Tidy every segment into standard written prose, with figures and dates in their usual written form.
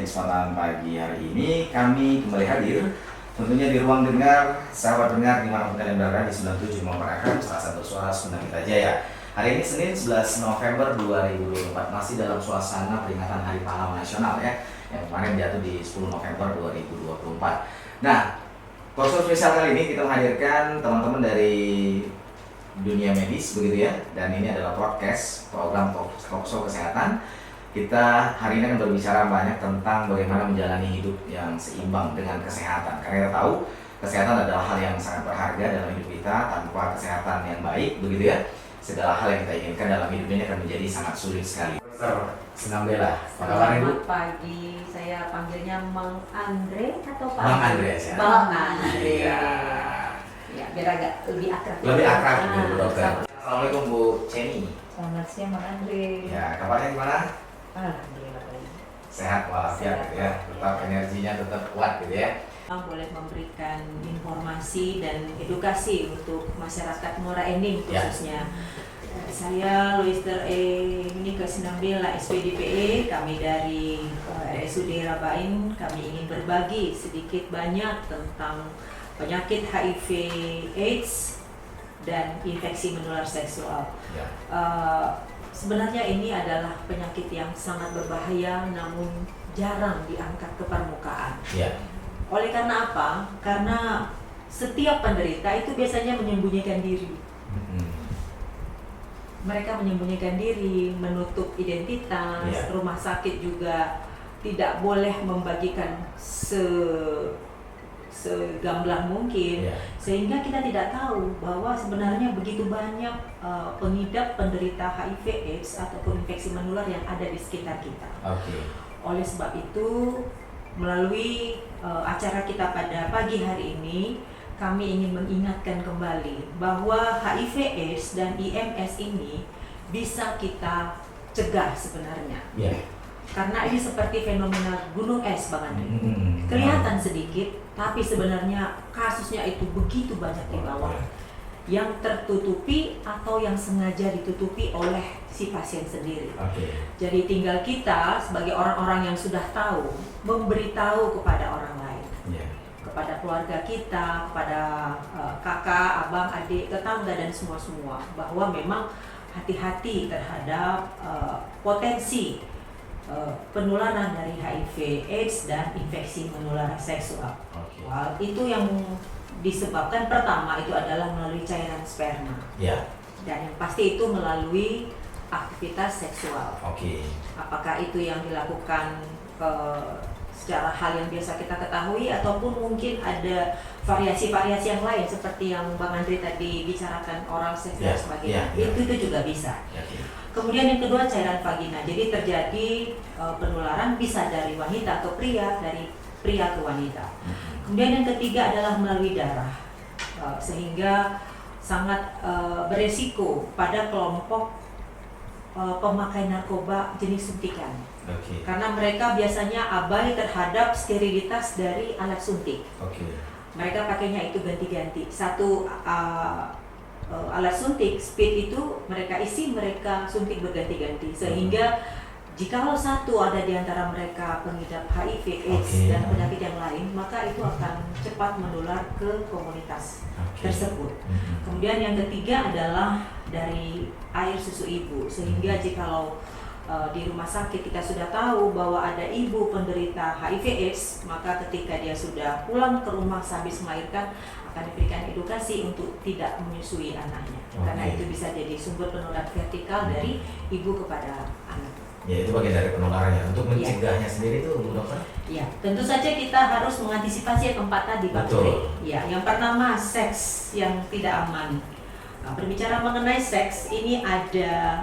kesempatan pagi hari ini kami kembali hadir tentunya di ruang dengar, sahabat dengar dimanapun kalian berada di 97 FM, salah satu suara Sunda Kita Jaya. Hari ini Senin 11 November 2024 masih dalam suasana peringatan Hari Pahlawan Nasional ya, yang kemarin jatuh di 10 November 2024. Nah, poster spesial kali ini kita menghadirkan teman-teman dari dunia medis begitu ya, dan ini adalah podcast program talkshow kesehatan. Kita hari ini akan berbicara banyak tentang bagaimana menjalani hidup yang seimbang dengan kesehatan. Karena kita tahu kesehatan adalah hal yang sangat berharga dalam hidup kita. Tanpa kesehatan yang baik begitu ya, segala hal yang kita inginkan dalam hidup ini akan menjadi sangat sulit sekali. Profesor Sinambela, apa kabar Ibu? Selamat pagi, saya panggilnya Mang Andre atau Pak? Bang Andre ya. Bang Andre. Iya. Ya, biar agak lebih akrab. Lebih akrab Bu Dokter. Sama. Assalamualaikum Bu Ceni. Selamat siang Mang Andre. Ya, kabarnya gimana? Alhamdulillah baik. Sehat walafiat gitu ya, tetap energinya tetap kuat gitu ya. Boleh memberikan informasi dan edukasi untuk masyarakat Muara Enim khususnya. Saya Luister Minika Sinambela, SPDPE, kami dari RSUD Rabain. Kami ingin berbagi sedikit banyak tentang penyakit HIV/AIDS dan infeksi menular seksual. Ya. Sebenarnya ini adalah penyakit yang sangat berbahaya, namun jarang diangkat ke permukaan. Ya. Oleh karena apa? Karena setiap penderita itu biasanya menyembunyikan diri. Mereka menyembunyikan diri, menutup identitas. Ya. Rumah sakit juga tidak boleh membagikan segamblang mungkin, sehingga kita tidak tahu bahwa sebenarnya begitu banyak pengidap penderita HIV/AIDS ataupun infeksi menular yang ada di sekitar kita. Oleh sebab itu, melalui acara kita pada pagi hari ini, kami ingin mengingatkan kembali bahwa HIV/AIDS dan IMS ini bisa kita cegah sebenarnya. Karena ini seperti fenomena gunung es, Bang Andri. Kelihatan sedikit, tapi sebenarnya kasusnya itu begitu banyak di bawah. Yang tertutupi atau yang sengaja ditutupi oleh si pasien sendiri. Jadi tinggal kita sebagai orang-orang yang sudah tahu, memberitahu kepada orang lain. Kepada keluarga kita, kepada kakak, abang, adik, tetangga, dan semua-semua. Bahwa memang hati-hati terhadap potensi penularan dari HIV/AIDS dan infeksi menular seksual. Itu yang disebabkan pertama itu adalah melalui cairan sperma. Dan yang pasti itu melalui aktivitas seksual. Apakah itu yang dilakukan secara hal yang biasa kita ketahui ataupun mungkin ada variasi-variasi yang lain seperti yang Bang Andri tadi bicarakan, oral seks dan sebagainya. Itu juga bisa. Kemudian yang kedua cairan vagina. Jadi terjadi penularan bisa dari wanita atau pria, dari pria ke wanita. Kemudian yang ketiga adalah melalui darah, sehingga sangat beresiko pada kelompok pemakai narkoba jenis suntikan. Karena mereka biasanya abai terhadap sterilitas dari alat suntik. Mereka pakainya itu ganti-ganti. Satu alat suntik, speed itu mereka isi, mereka suntik berganti-ganti. Sehingga jikalau satu ada di antara mereka pengidap HIV/AIDS dan penyakit yang lain, maka itu akan cepat menular ke komunitas tersebut. Kemudian yang ketiga adalah dari air susu ibu, sehingga jikalau di rumah sakit kita sudah tahu bahwa ada ibu penderita HIV/AIDS, maka ketika dia sudah pulang ke rumah sehabis melahirkan akan diberikan edukasi untuk tidak menyusui anaknya, karena itu bisa jadi sumber penularan vertikal dari ibu kepada anak. Ya, itu bagian dari penularannya. Untuk mencegahnya sendiri itu, Bu Dokter? Ya, tentu saja kita harus mengantisipasi yang keempat tadi, Pak Putri. Ya, yang pertama seks yang tidak aman. Nah, berbicara mengenai seks, ini ada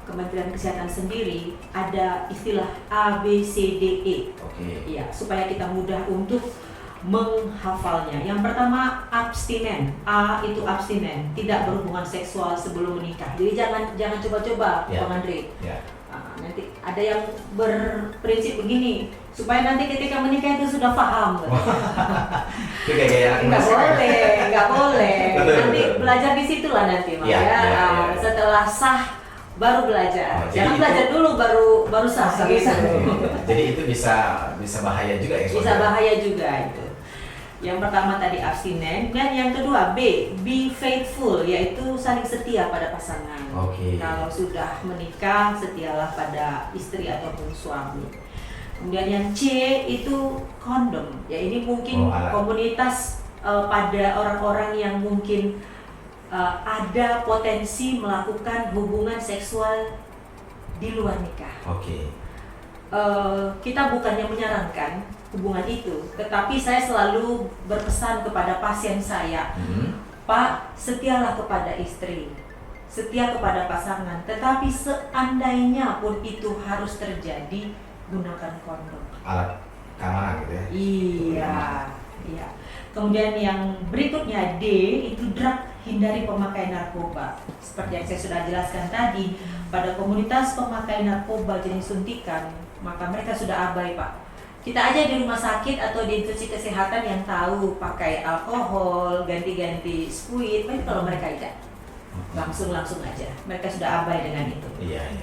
Kementerian Kesehatan sendiri ada istilah ABCDE. Ya, supaya kita mudah untuk menghafalnya. Yang pertama abstinen. A itu abstinen, tidak berhubungan seksual sebelum menikah. Jadi jangan coba-coba, Bang Andre. Nanti ada yang berprinsip begini, supaya nanti ketika menikah itu sudah paham. Nggak boleh. Nanti belajar di situ lah nanti, Setelah sah Baru belajar. Oh, Jangan jadi belajar dulu baru sah gitu. Jadi itu bisa bahaya juga ya? Bisa bahaya juga itu. Yang pertama tadi abstinen, dan yang kedua B, be faithful, yaitu saling setia pada pasangan. Kalau sudah menikah, setialah pada istri ataupun suami. Kemudian yang C itu kondom, ya ini mungkin komunitas pada orang-orang yang mungkin ada potensi melakukan hubungan seksual di luar nikah. Kita bukannya menyarankan hubungan itu, tetapi saya selalu berpesan kepada pasien saya, Pak, setialah kepada istri, setia kepada pasangan, tetapi seandainya pun itu harus terjadi, gunakan kondom. Alat keamanan gitu ya? Iya. Kemudian yang berikutnya D itu drug, hindari pemakai narkoba. Seperti yang saya sudah jelaskan tadi, pada komunitas pemakai narkoba jenis suntikan, maka mereka sudah abai, Pak. Kita aja di rumah sakit atau di institusi kesehatan yang tahu pakai alkohol, ganti-ganti spuit, tapi kalau mereka tidak, langsung aja. Mereka sudah abai dengan itu.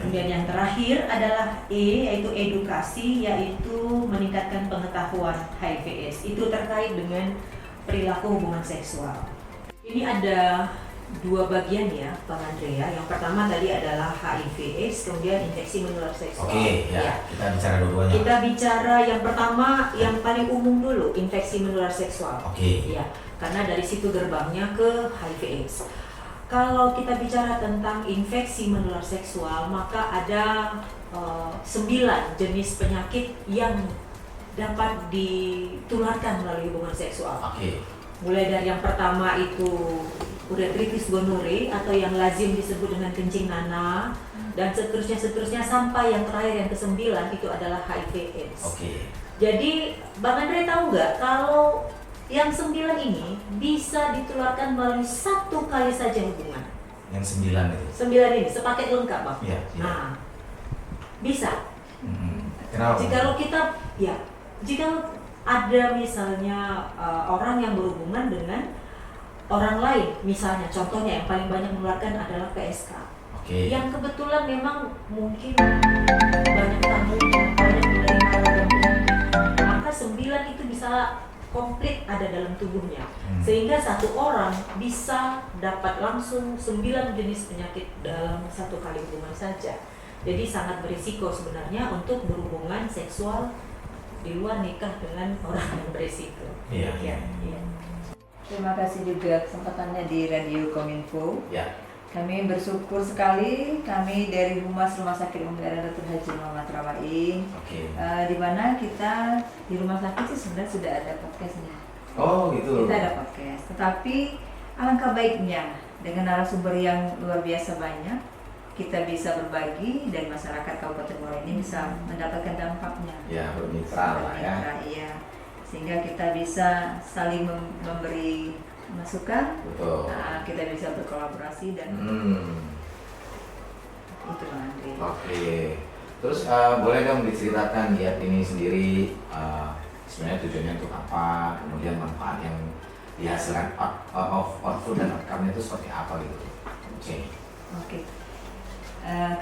Kemudian yang terakhir adalah E, yaitu edukasi, yaitu meningkatkan pengetahuan HIV/AIDS. Itu terkait dengan perilaku hubungan seksual. Ini ada dua bagian ya, Bang Andrea. Yang pertama tadi adalah HIV/AIDS, kemudian infeksi menular seksual. Kita bicara dua-duanya. Kita bicara yang pertama, yang paling umum dulu, infeksi menular seksual. Ya, karena dari situ gerbangnya ke HIV/AIDS. Kalau kita bicara tentang infeksi menular seksual, maka ada 9 jenis penyakit yang dapat ditularkan melalui hubungan seksual. Mulai dari yang pertama itu uretritis gonorrhea atau yang lazim disebut dengan kencing nanah, dan seterusnya sampai yang terakhir yang ke-9 itu adalah HIV/AIDS. Jadi Bang Andre tahu nggak kalau yang 9 ini bisa ditularkan melalui satu kali saja hubungan? Yang 9 itu? 9 ini sepaket lengkap, Bang. Nah, bisa. Jika ada misalnya orang yang berhubungan dengan orang lain, misalnya contohnya yang paling banyak menularkan adalah PSK, yang kebetulan memang mungkin banyak tamu yang banyak menerima ragam penyakit, maka 9 itu bisa komplit ada dalam tubuhnya, sehingga satu orang bisa dapat langsung 9 jenis penyakit dalam satu kali hubungan saja. Jadi sangat berisiko sebenarnya untuk berhubungan seksual di luar nikah dengan orang yang berisiko. Terima kasih juga kesempatannya di Radio Kominfo. Kami bersyukur sekali, kami dari Humas Rumah Sakit Umum Daerah Dr. Haji Muhammad Rawain, di mana kita di rumah sakit sih sebenarnya sudah ada podcastnya. Kita ada podcast, tetapi alangkah baiknya dengan narasumber yang luar biasa banyak, kita bisa berbagi dan masyarakat Kabupaten Muara ini bisa mendapatkan dampaknya. Bermitra lah ya. Sehingga kita bisa saling memberi masukan, kita bisa berkolaborasi dan itu Bang Andri. Terus boleh dong diceritakan diet ini sendiri sebenarnya tujuannya untuk apa, kemudian manfaat yang dihasilkan output dan outcome-nya itu seperti apa gitu.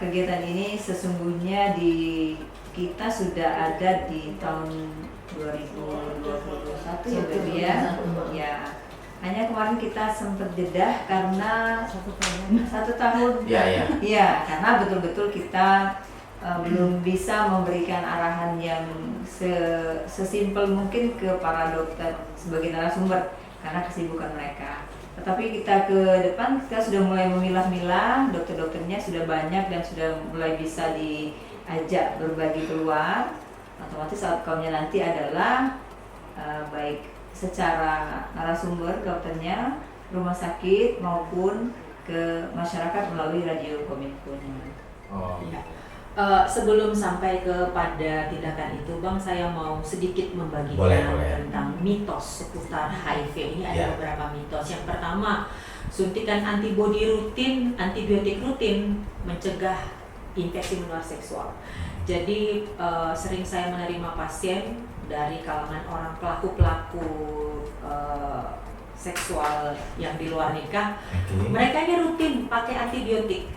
Kegiatan ini sesungguhnya kita sudah ada di tahun 2021 ya. Hanya kemarin kita sempat jeda karena 1 tahun. Iya, karena betul-betul kita belum bisa memberikan arahan yang sesimpel mungkin ke para dokter sebagai narasumber karena kesibukan mereka. Tetapi kita ke depan kita sudah mulai memilah-milah, dokter-dokternya sudah banyak dan sudah mulai bisa diajak berbagi keluar. Otomatis outcome-nya nanti adalah baik secara narasumber dokternya, rumah sakit maupun ke masyarakat melalui Radio Kominfo. Sebelum sampai kepada tindakan itu, Bang, saya mau sedikit membagikan tentang mitos seputar HIV. Ini ada beberapa mitos. Yang pertama, suntikan antibodi rutin, antibiotik rutin mencegah infeksi menular seksual. Jadi sering saya menerima pasien dari kalangan orang pelaku-pelaku seksual yang di luar nikah. Mereka ini rutin pakai antibiotik.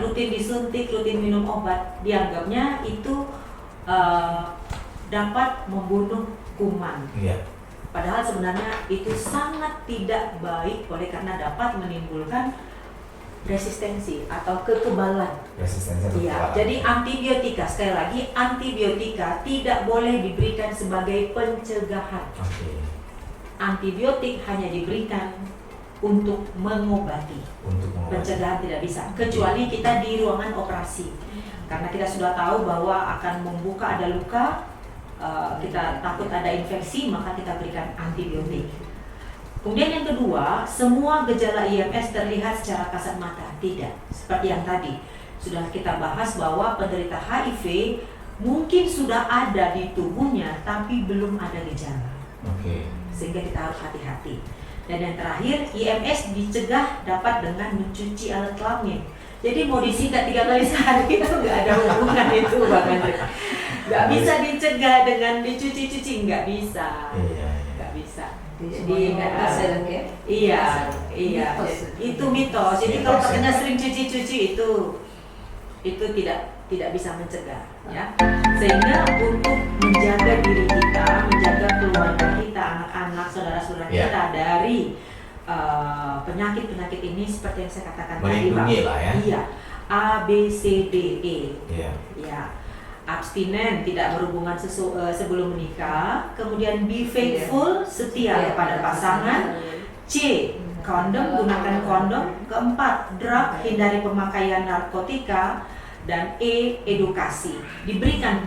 rutin disuntik, rutin minum obat, dianggapnya itu dapat membunuh kuman. Padahal sebenarnya itu sangat tidak baik, oleh karena dapat menimbulkan resistensi atau kekebalan. Iya. Jadi antibiotika, sekali lagi antibiotika tidak boleh diberikan sebagai pencegahan. Antibiotik hanya diberikan untuk mengobati. Pencegahan tidak bisa, kecuali kita di ruangan operasi. Karena kita sudah tahu bahwa akan membuka, ada luka, kita takut ada infeksi, maka kita berikan antibiotik. Kemudian yang kedua, semua gejala IMS terlihat secara kasat mata. Tidak, seperti yang tadi sudah kita bahas bahwa penderita HIV mungkin sudah ada di tubuhnya tapi belum ada gejala. Sehingga kita harus hati-hati. Dan yang terakhir, IMS dicegah dapat dengan mencuci alat kelamin. Jadi mau disingkat 3 kali sehari itu nggak ada hubungan itu Bang Andre. Nggak bisa dicegah dengan dicuci-cuci, nggak bisa. Nggak bisa. Jadi iya, itu mitos. Jadi kalau katanya sering cuci-cuci itu tidak bisa mencegah, ya. Sehingga untuk menjaga diri kita, menjaga keluarga kita, anak-anak, saudara-saudara kita dari penyakit-penyakit ini seperti yang saya katakan tadi, Pak. Iya. A, B, C, D, E. Ya. Abstinen, tidak berhubungan sebelum menikah. Kemudian be faithful, setia kepada pasangan. C, kondom, gunakan kondom. Keempat, drug, hindari pemakaian narkotika. Dan E, edukasi, diberikan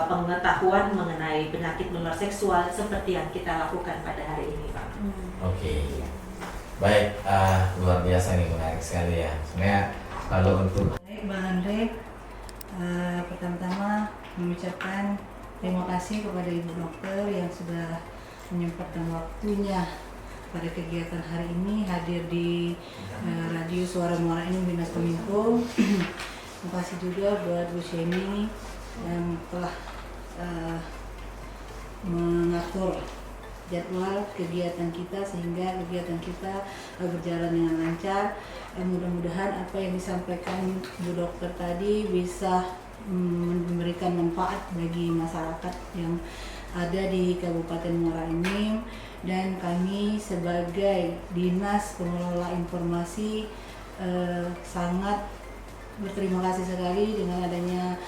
pengetahuan mengenai penyakit menular seksual seperti yang kita lakukan pada hari ini, Pak. Baik, luar biasa nih, menarik sekali ya. Sebenarnya kalau untuk Bang Andre, pertama-tama mengucapkan terima kasih kepada Ibu Dokter yang sudah menyempatkan waktunya pada kegiatan hari ini hadir di Radio Suara Muara Enim Dinas Kominfo. Terima kasih juga buat Bu Sheni yang telah mengatur jadwal kegiatan kita sehingga kegiatan kita berjalan dengan lancar. Mudah-mudahan apa yang disampaikan Bu Dokter tadi bisa memberikan manfaat bagi masyarakat yang ada di Kabupaten Muara Enim, dan kami sebagai Dinas Pengelola Informasi sangat berterima kasih sekali dengan adanya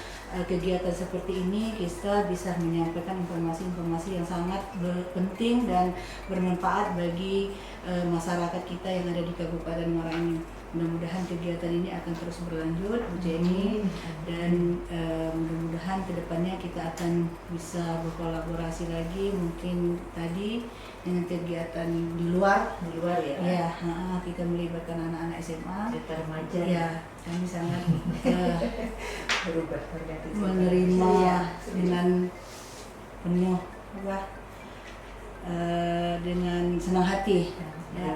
kegiatan seperti ini. Kita bisa menyampaikan informasi-informasi yang sangat penting dan bermanfaat bagi masyarakat kita yang ada di Kabupaten Muara Enim. Mudah-mudahan kegiatan ini akan terus berlanjut, Bu Jenny, dan mudah-mudahan kedepannya kita akan bisa berkolaborasi lagi, mungkin tadi dengan kegiatan di luar ya. Ya, kita melibatkan anak-anak SMA, remaja. Ya, kami sangat menerima dengan penuh dengan senang hati. Ya.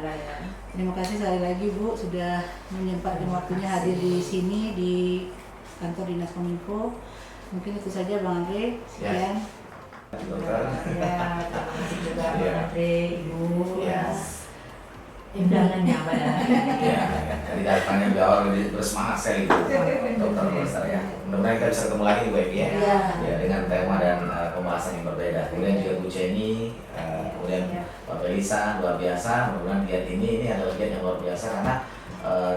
Terima kasih sekali lagi Bu sudah menyempatkan waktunya hadir di sini di kantor Dinas Kominfo. Mungkin itu saja Bang Andre. Sekian. Dokter. Ya, terima kasih juga Bang Andre, Ibu. Undangannya pada. Ya, dari datangnya di awal bersemangat sekali Dokter ya. Mudah-mudahan kita bisa ketemu lagi Bu Evi ya. Ya, dengan tema dan pembahasan yang berbeda. Kemudian juga Bu Jenny, kemudian Pak Felisa, luar biasa. Mudah-mudahan lihat ini adalah kegiatan yang luar biasa karena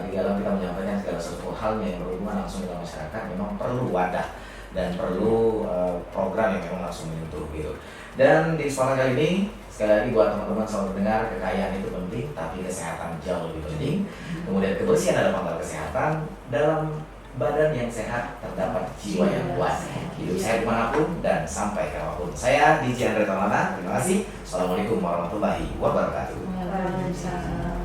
di dalam kita menyampaikan segala sesuatu hal yang berhubungan langsung dengan masyarakat memang perlu wadah dan perlu program yang memang langsung menyentuh gitu. Dan di kesempatan kali ini sekali lagi buat teman-teman selalu mendengar, kekayaan itu penting, tapi kesehatan jauh lebih penting. Kemudian kebersihan adalah pangkal kesehatan. Dalam badan yang sehat terdapat jiwa yang kuat. Hidup sehat dimanapun dan sampai kapanpun. Saya DJ Andre Taulana. Terima kasih. Assalamualaikum warahmatullahi wabarakatuh. Waalaikumsalam.